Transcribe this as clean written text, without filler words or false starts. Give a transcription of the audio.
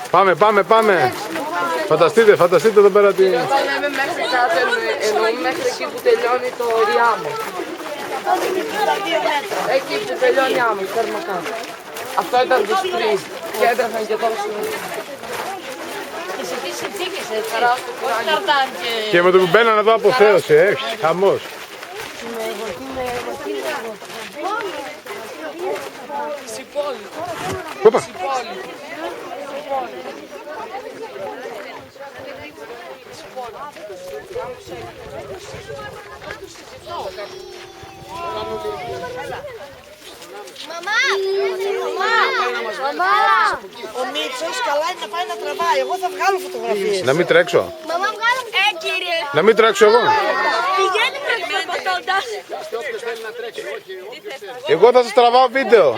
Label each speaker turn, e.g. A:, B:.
A: Πάμε. Φανταστείτε εδώ πέρα τι...
B: Πάμε μέχρι κάτω, εννοούμε μέχρι εκεί που τελειώνει το Ριάμο. Εκεί που τελειώνει άμμο, φέρουμε κάτω. Αυτό ήταν το σπρι και έτρεχαν και τόσο.
C: Και σε τι συνθήκες έτσι, όχι καρτάν και...
A: Και με το που μπαίνανε εδώ αποθέωσε, χαμός.
B: Στην πόλη.
A: Πόπα.
D: Μαμά! Ο Μίτσος καλά είναι να πάει να τραβάει. Εγώ θα βγάλω φωτογραφίες.
A: Να μην τρέξω.
D: Μαμά, βγάλω. Κύριε.
A: Να μην τρέξω εγώ.
D: Πηγαίνει περπατώντας.
A: Εγώ θα σας τραβάω βίντεο.